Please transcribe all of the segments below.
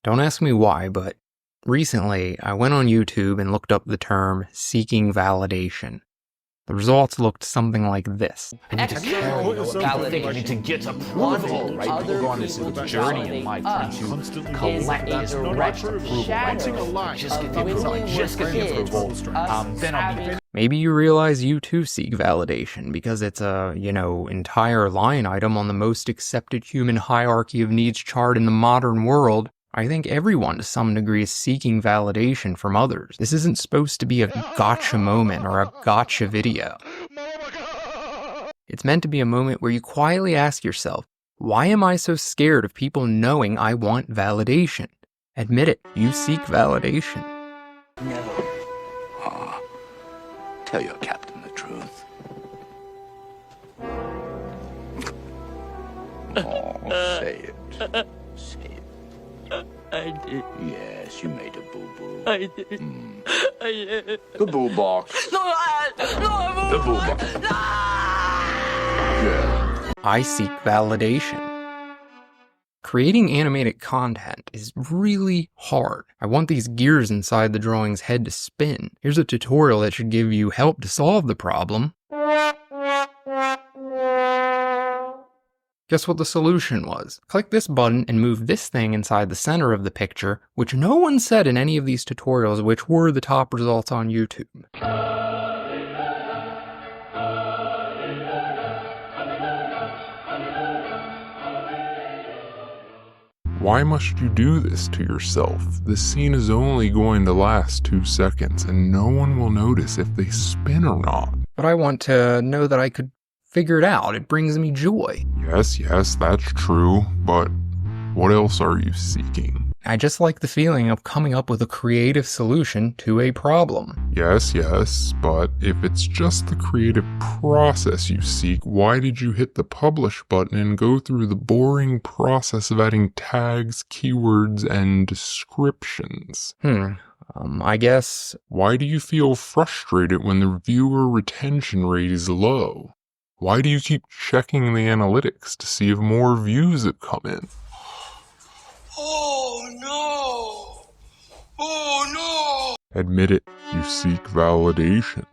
Don't ask me why, but recently I went on YouTube and looked up the term seeking validation. The results looked something like this. External validation. To get approval, right? People go on this journey in life trying to collect this direct approval. Right? Just get the approval. Just get the approval. Then I'll be. Maybe you realize you too seek validation because it's a, entire line item on the most accepted human hierarchy of needs chart in the modern world. I think everyone to some degree is seeking validation from others. This isn't supposed to be a gotcha moment or a gotcha video. It's meant to be a moment where you quietly ask yourself, why am I so scared of people knowing I want validation? Admit it, you seek validation. No. Tell your captain the truth. Say it. Say it. I did. Yes, you made a boo-boo. I did. I did. The boo box. No, The boo box. Yeah. I seek validation. Creating animated content is really hard. I want these gears inside the drawing's head to spin. Here's a tutorial that should give you help to solve the problem. Guess what the solution was? Click this button and move this thing inside the center of the picture, which no one said in any of these tutorials, which were the top results on YouTube. Why must you do this to yourself? This scene is only going to last 2 seconds, and no one will notice if they spin or not. But I want to know that I could figure it out. It brings me joy. Yes, that's true, but what else are you seeking? I just like the feeling of coming up with a creative solution to a problem. Yes, but if it's just the creative process you seek, why did you hit the publish button and go through the boring process of adding tags, keywords, and descriptions? I guess... Why do you feel frustrated when the viewer retention rate is low? Why do you keep checking the analytics to see if more views have come in? Oh no! Oh no! Admit it, you seek validation.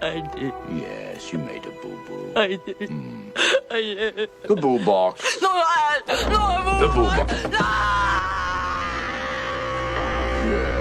I did. Yes, you made a boo-boo. I did. I did. The boo box. No, The boo box. Yeah.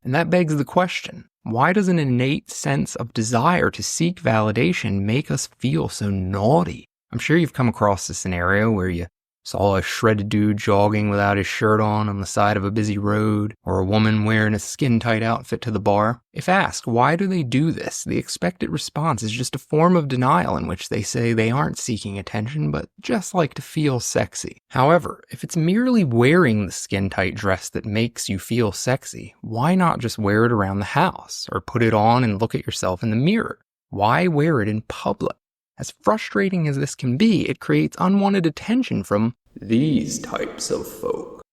And that begs the question, why does an innate sense of desire to seek validation make us feel so naughty? I'm sure you've come across a scenario where you saw a shredded dude jogging without his shirt on the side of a busy road, or a woman wearing a skin-tight outfit to the bar. If asked, why do they do this? The expected response is just a form of denial in which they say they aren't seeking attention, but just like to feel sexy. However, if it's merely wearing the skin-tight dress that makes you feel sexy, why not just wear it around the house, or put it on and look at yourself in the mirror? Why wear it in public? As frustrating as this can be, it creates unwanted attention from these types of folk.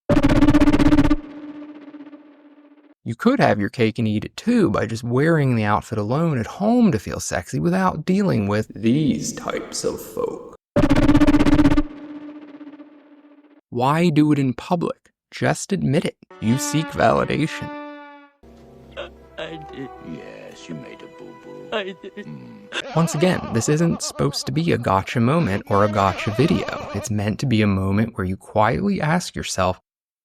You could have your cake and eat it too by just wearing the outfit alone at home to feel sexy without dealing with these types of folk. Why do it in public? Just admit it. You seek validation. I did. Yes, you made a boo-boo. I did. Once again, this isn't supposed to be a gotcha moment or a gotcha video. It's meant to be a moment where you quietly ask yourself,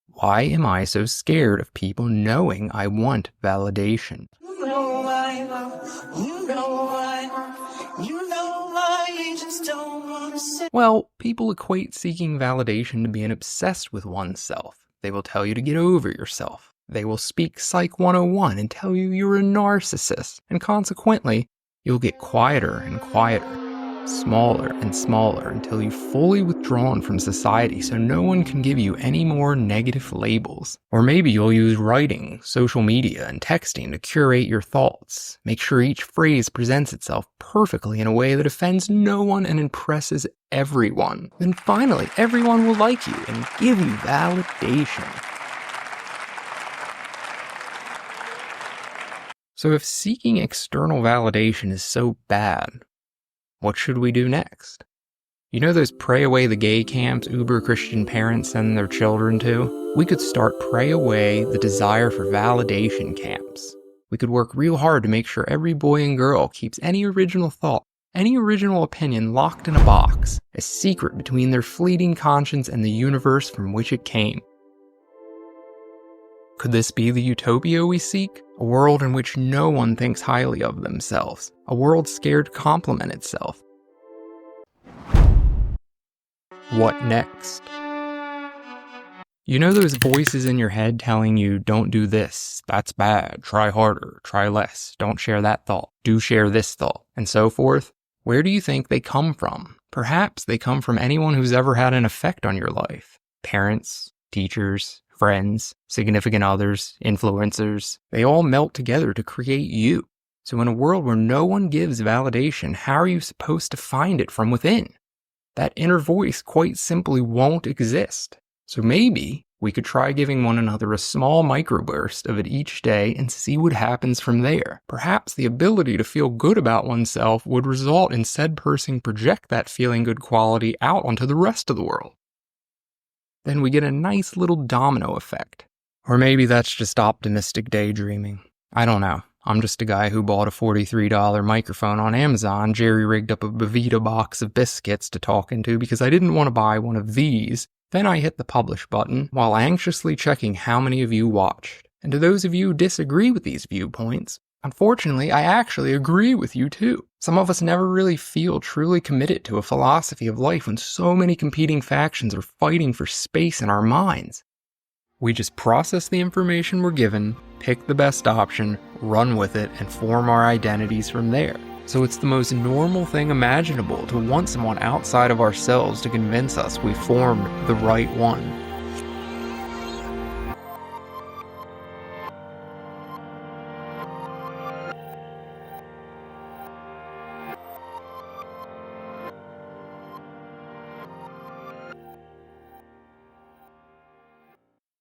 why am I so scared of people knowing I want validation? Well, people equate seeking validation to being obsessed with oneself. They will tell you to get over yourself. They will speak Psych 101 and tell you you're a narcissist, and consequently, you'll get quieter and quieter, smaller and smaller until you've fully withdrawn from society so no one can give you any more negative labels. Or maybe you'll use writing, social media, and texting to curate your thoughts. Make sure each phrase presents itself perfectly in a way that offends no one and impresses everyone. Then finally, everyone will like you and give you validation. So if seeking external validation is so bad, what should we do next? You know those pray away the gay camps uber Christian parents send their children to? We could start pray away the desire for validation camps. We could work real hard to make sure every boy and girl keeps any original thought, any original opinion locked in a box, a secret between their fleeting conscience and the universe from which it came. Could this be the utopia we seek? A world in which no one thinks highly of themselves. A world scared to compliment itself. What next? You know those voices in your head telling you, don't do this, that's bad, try harder, try less, don't share that thought, do share this thought, and so forth? Where do you think they come from? Perhaps they come from anyone who's ever had an effect on your life. Parents, teachers, friends, significant others, influencers. They all melt together to create you. So in a world where no one gives validation, how are you supposed to find it from within? That inner voice quite simply won't exist. So maybe we could try giving one another a small microburst of it each day and see what happens from there. Perhaps the ability to feel good about oneself would result in said person project that feeling good quality out onto the rest of the world. Then we get a nice little domino effect. Or maybe that's just optimistic daydreaming. I don't know. I'm just a guy who bought a $43 microphone on Amazon, jerry-rigged up a Bavita box of biscuits to talk into because I didn't want to buy one of these. Then I hit the publish button while anxiously checking how many of you watched. And to those of you who disagree with these viewpoints, unfortunately, I actually agree with you too. Some of us never really feel truly committed to a philosophy of life when so many competing factions are fighting for space in our minds. We just process the information we're given, pick the best option, run with it, and form our identities from there. So it's the most normal thing imaginable to want someone outside of ourselves to convince us we formed the right one.